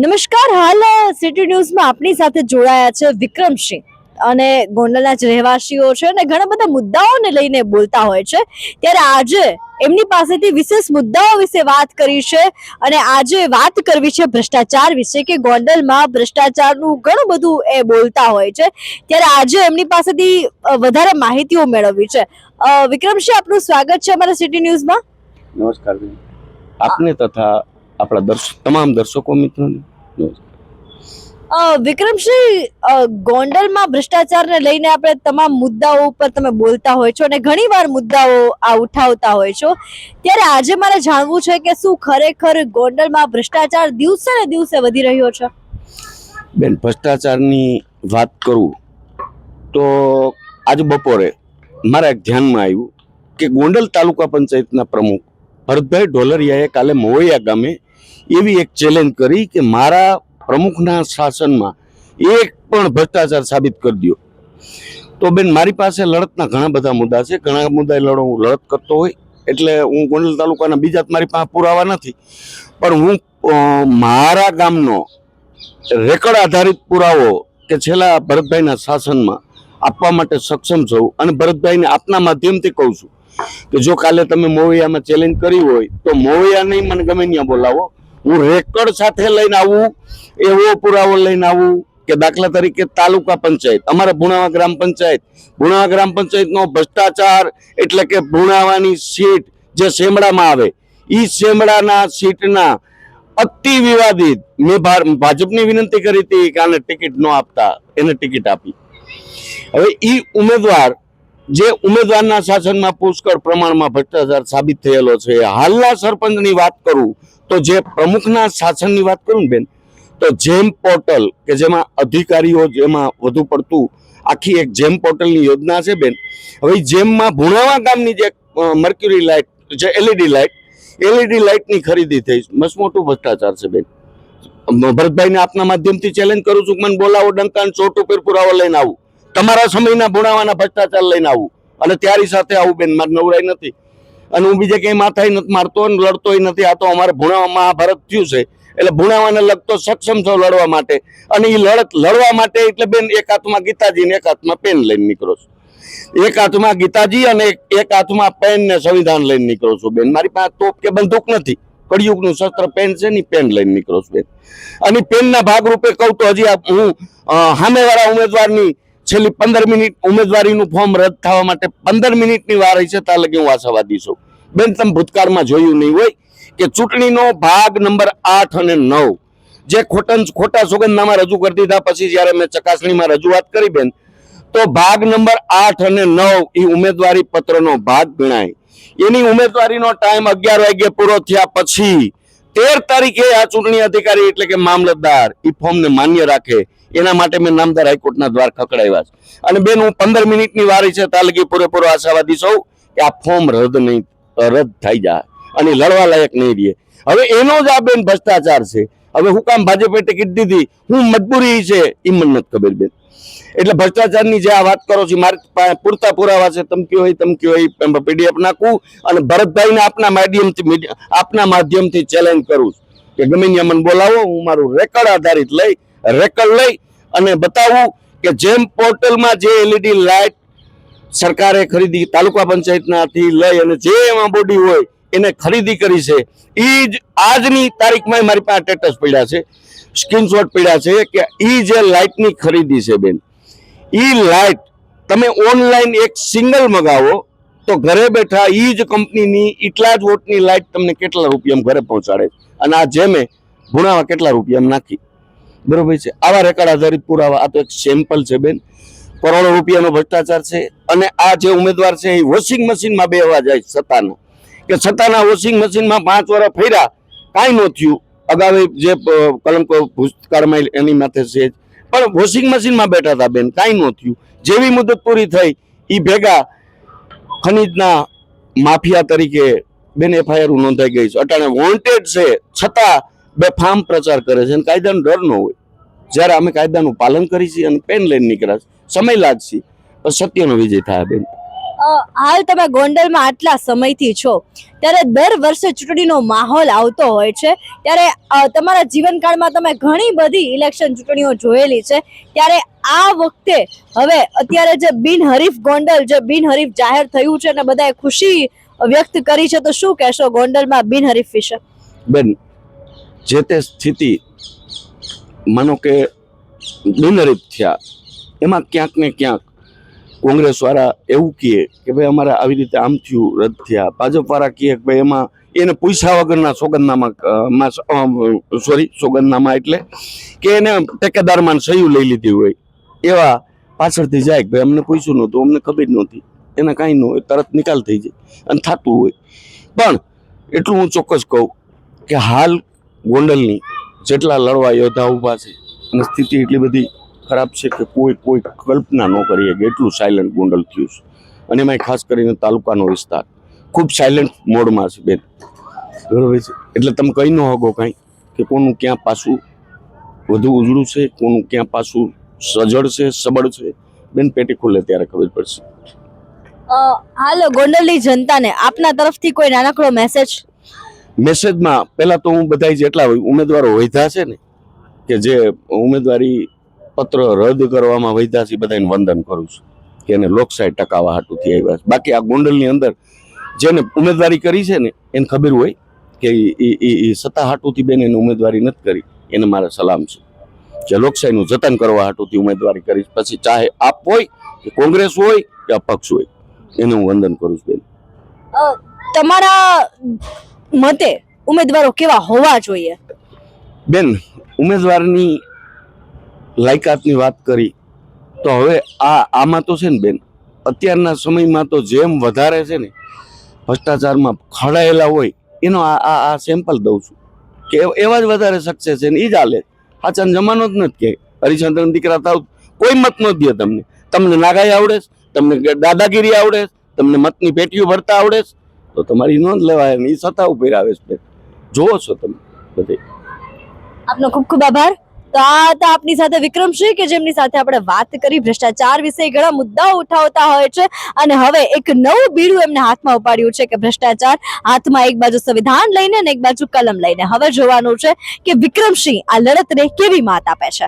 નમસ્કાર. હાલ સિટી ન્યૂઝમાં આપણી સાથે જોડાયા છે વિક્રમસિંહ અને ગોંડલના જ રહેવાસીઓ છે અને ઘણા બધા મુદ્દાઓને લઈને બોલતા હોય છે. ત્યારે આજે એમની પાસેથી વિશેષ મુદ્દાઓ વિશે વાત કરી છે અને આજે વાત કરવી છે ભ્રષ્ટાચાર વિશે કે ગોંડલમાં ભ્રષ્ટાચારનું ઘણું બધું એ બોલતા હોય છે. ત્યારે આજે એમની પાસેથી વધારે માહિતીઓ મેળવવી છે. વિક્રમસિંહ, આપનું સ્વાગત છે અમારા સિટી ન્યૂઝમાં. નમસ્કાર બેન, આપને તથા આપણા તમામ દર્શકો મિત્રોને વિક્રમસિંહ, ગોંડલમાં ભ્રષ્ટાચારને લઈને આપણે તમામ મુદ્દાઓ ઉપર તમે બોલતા હોય છો અને ઘણીવાર મુદ્દાઓ આ ઉઠાવતા હોય છો. ત્યારે આજે મારે જાણવું છે કે શું ખરેખર ગોંડલમાં ભ્રષ્ટાચાર દિવસે ને દિવસે વધી રહ્યો છે? બેન, ભ્રષ્ટાચારની વાત કરું તો આજ બપોરે મારા એક ધ્યાનમાં આવ્યું કે ગોંડલ તાલુકા પંચાયતના પ્રમુખ ભરતભાઈ ઢોલરિયાએ કાલે મોવૈયા ગામે એવી એક ચેલેન્જ કરી કે મારા પ્રમુખના શાસનમાં એક પણ ભ્રષ્ટાચાર સાબિત કરી દો. તો બેન, મારી પાસે લડતના ઘણા બધા મુદ્દા છે, ઘણા મુદ્દા હું લડત કરતો હોય એટલે હું ગોંડલ તાલુકાના બીજા મારી પાસે પુરાવા નથી, પણ હું મારા ગામનો રેકર્ડ આધારિત પુરાવો કે છેલ્લા ભરતભાઈના શાસનમાં આપવા માટે સક્ષમ છું. અને ભરતભાઈને આપના માધ્યમથી કહું છું કે જો કાલે તમે મોવૈયામાં ચેલેન્જ કરી હોય તો મોવૈયા નહીં, મને ગમે ત્યાં બોલાવો, હું રેકર્ડ સાથે લઈને આવું, એવો પુરાવો લઈને આવું કે દાખલા તરીકે તાલુકા પંચાયત, અમારા ભુણાવા ગ્રામ પંચાયતનો ભ્રષ્ટાચાર એટલે કે ભુણાવાની સીટ જે શેમડામાં આવે, એ શેમડાના સીટના અતિ વિવાદિત, મેં ભાજપની વિનંતી કરી હતી કે આને ટિકિટ ન આપતા, એને ટિકિટ આપી. હવે એ ઉમેદવારના શાસનમાં પુષ્કળ પ્રમાણમાં ભ્રષ્ટાચાર સાબિત થયેલો છે. હાલના સરપંચની વાત કરું તો જે પ્રમુખના શાસનની વાત કરું ને બેન, તો જેમ પોર્ટલ કે જેમાં અધિકારીઓ જેમાં વધુ પડતું આખી એક જેમ પોર્ટલની યોજના છે બેન. હવે જેમમાં ભુણાવા ગામની જે મર્ક્યુરી લાઇટ, જે એલઈડી લાઇટની ખરીદી થઈ, મસ્ત મોટું ભ્રષ્ટાચાર છે બેન. ભરતભાઈને આપના માધ્યમથી ચેલેન્જ કરું છું કે મને બોલાવો, ડંકાન ચોટ ઉપર પુરાવો લઈને આવું, તમારા સમયના ભુણાવાના ભ્રષ્ટાચાર લઈને આવું અને ત્યારી સાથે આવું બેન. મારી નવરાઈ નથી અને હું બીજે ક્યાંય માથાય નથી મારતો અને લડતોય નથી. આ તો અમારે ભુણાવા મહાભારત થયું છે એટલે ભુણાવાને લગતો સક્ષમ છો લડવા માટે. અને એ લડવા માટે એટલે બેન એક હાથમાં ગીતાજી ને એક હાથમાં પેન લઈને નીકળો છો. એક હાથમાં ગીતાજી અને એક હાથમાં પેન ને સંવિધાન લઈને નીકળો છો બેન. મારી પાસે તોપ કે બંદૂક નથી, કળિયુગનું શસ્ત્ર પેન છે ને, પેન લઈને નીકળો છો બેન. અને પેનના ભાગરૂપે કહું તો હજી હું સામેવાળા ઉમેદવારની છેલ્લી 15 મિનિટ ઉમેદવારીનું ફોર્મ રદ થવા માટે 15 મિનિટની વાર છે, ત્યાં લગી હું આશાવાદી છું બેન. તમે ભૂતકાળમાં જોયું નહીં હોય કે ચૂંટણીનો ભાગ નંબર 8 અને 9 જે ખોટા સોગંદનામા રજૂ કરી દીધા પછી જ્યારે મેં ચકાસણીમાં રજૂઆત કરી બેન, તો ભાગ નંબર 8 અને 9 એ ઉમેદવારી પત્રનો ભાગ ગણાય. એની ઉમેદવારીનો ટાઈમ 11 વાગે પૂરો થયા પછી 13 તારીખે આ ચૂંટણી અધિકારી એટલે કે મામલતદાર એ ફોર્મને માન્ય રાખે, એના માટે મેં નામદાર હાઈકોર્ટના દ્વાર ખખડાવ્યા છે. અને બેન, હું 15 મિનિટની વારી છે ત્યાં લગી પૂરેપૂરો આશાવાદી છું કે આ ફોર્મ રદ થઈ જાય અને લડવા લાયક નહીં રહે. હવે એનો જ આ બેન ભ્રષ્ટાચાર છે. હવે હું કામ ભાજપે ટિકિટ દીધી, હું મજબૂરી છે એ મને નથી ખબર બેન. એટલે ભ્રષ્ટાચારની જે આ વાત કરો છો, મારી પૂરતા પુરાવા છે, તમકી હોય પીડીએફ નાખું અને ભરતભાઈને આપના માધ્યમથી ચેલેન્જ કરું કે ગમે ત્યાં મને બોલાવો, હું મારું રેકર્ડ આધારિત લઈ અને બતાવું કે જેમ પોર્ટલમાં જે એલઈડી લાઇટ સરકારે ખરીદી, તાલુકા પંચાયતનાથી લઈ અને જે એમાં બોડી હોય એને ખરીદી કરી છે, એ જ આજની તારીખમાં મારી પાસે સ્ટેટસ પડ્યા છે, સ્ક્રીનશોટ પડ્યા છે કે એ જે લાઇટની ખરીદી છે બેન, એ લાઇટ તમે ઓનલાઈન એક સિંગલ મગાવો તો ઘરે બેઠા એ જ કંપનીની એટલા જ વોટની લાઇટ તમને કેટલા રૂપિયામાં ઘરે પહોંચાડે. અને આ જેમે ભુણાવા કેટલા રૂપિયામાં નાખી, બરોબર છે. આવા રેકર્ડ આધારિત પુરાવા, આ તો એક સેમ્પલ છે બેન. કરોડો રૂપિયાનો ભ્રષ્ટાચાર છે. અને આ જે ઉમેદવાર છે એ વોશિંગ મશીનમાં બેહવા જાય છતાના વોશિંગ મશીનમાં 5 વર્ષ ફર્યા, કાંઈ ન થયું. અગાઉ જે કલંક ભૂતકાળમાં એની માથે છે, પણ વોશિંગ મશીનમાં બેઠા હતા બેન, કાંઈ ન થયું. જેવી મુદત પૂરી થઈ એ ભેગા ખનીજના માફિયા તરીકે બેન એફઆઈઆર નોંધાઈ ગઈ છે. અટાણે વોન્ટેડ છે છતાં બેફામ પ્રચાર કરે છે અને કાયદાનો ડર ન હોય. જ્યારે અમે કાયદાનું પાલન કરી છીએ અને પેન લઈને નીકળ્યા, સમય લાગશે પણ સત્યનો વિજય થાય બેન. હાલ તમે ગોંડલમાં આટલા સમયથી છો ત્યારે દર વર્ષે ચૂંટણીનો માહોલ આવતો હોય છે ત્યારે તમારા જીવનકાળમાં તમે ઘણી બધી ઇલેક્શન ચૂંટણીઓ જોયેલી છે ત્યારે આ વખતે હવે અત્યારે જે બિનહરીફ ગોંડલ જે બિનહરીફ જાહેર થયું છે અને બધાએ ખુશી વ્યક્ત કરી છે તો શું કહેશો ગોંડલમાં બિનહરીફ વિશે? બેન, જે તે સ્થિતિ માનો કે બિનહરીફ થયા એમાં ક્યાંક ને ક્યાંક કોંગ્રેસ વાળા એવું કહે કે ભાઈ અમારે આવી રીતે આમ થયું, રદ થયા. ભાજપ વાળા કહે કે ભાઈ એમાં એને પૂછ્યા વગરના સોગંદનામા એટલે કે એને ટેકેદારમાં સહી લઈ લીધી હોય એવા પાછળથી જાય કે ભાઈ અમને પૂછ્યું નહોતું, અમને ખબર નહોતી, એના કાંઈ ન હોય, તરત નિકાલ થઈ જાય અને થતું હોય. પણ એટલું હું ચોક્કસ કહું કે હાલ ગોંડલની જેટલા લડવા યોદ્ધા ઊભા છે અને સ્થિતિ એટલી બધી ખરાબ છે કે કોઈ કલ્પના ન કરી શકે એટલું સાયલન્ટ ગોંડલ થયું છે. અને એમાં ખાસ કરીને તાલુકાનો વિસ્તાર ખૂબ સાયલન્ટ મોડમાં છે બેન, બરોબર છે. એટલે તમે કહી ન શકો કાંઈ કે કોનું ક્યાં પાછું વધુ ઉજળું છે, કોનું ક્યાં પાછું સજળ છે, સબળ છે. બેન, પેટી ખુલે ત્યારે ખબર પડશે. હાલ ગોંડલની જનતાને આપના તરફથી કોઈ નાનકડો મેસેજમાં પહેલા તો હું બધા જેટલા ઉમેદવારો વૈધા છે ને કે જે ઉમેદવારી પત્ર રદ કરવામાં વૈધા છે બધાને વંદન કરું છું કે એને લોકશાહી ટકાવવા હાટુથી આવ્યા છે. બાકી આ ગોંડલની અંદર જેને ઉમેદવારી કરી છે ને એને ખબર હોય કે એ સત્તા હાટુથી બેન એને ઉમેદવારી નથી કરી, એને મારા સલામ છે. જે લોકશાહીનું જતન કરવા હાટુથી ઉમેદવારી કરી, પછી ચાહે આપ હોય કે કોંગ્રેસ હોય કે અપક્ષ હોય, એને હું વંદન કરું છું બેન. તમારા મતે ઉમેદવારો કેવા હોવા જોઈએ? બેન, ઉમેદવારની લાયકાતની વાત કરી તો હવે આમાં તો છે ને બેન, અત્યારના સમયમાં તો જેમ વધારે છે ને ભ્રષ્ટાચારમાં ખડાયેલા હોય એનો આ સેમ્પલ દઉં છું કે એવા જ વધારે સક્સેસ છે ને એ જ હાલે. સાચા જમાનો જ નથી કે હરિચંદ્રન દીકરા થાવ કોઈ મત ન દે તમને. તમને નાગાઈ આવડે, તમને દાદાગીરી આવડે, તમને મતની પેટીઓ ભરતા આવડે તો તમારી નોંધ લેવાય ને એ સત્તા ઉપર આવે છે. જોવો છો તમે બધે. આપનો ખૂબ ખૂબ આભાર. તો આ હતા આપની સાથે વિક્રમસિંહ કે જેમની સાથે આપણે વાત કરી ભ્રષ્ટાચાર વિશે ઘણા મુદ્દાઓ ઉઠાવતા હોય છે અને હવે એક નવું બીડું એમને હાથમાં ઉપાડ્યું છે કે ભ્રષ્ટાચાર હાથમાં એક બાજુ સંવિધાન લઈને અને એક બાજુ કલમ લઈને. હવે જોવાનું છે કે વિક્રમસિંહ આ લડતને કેવી માત આપે છે.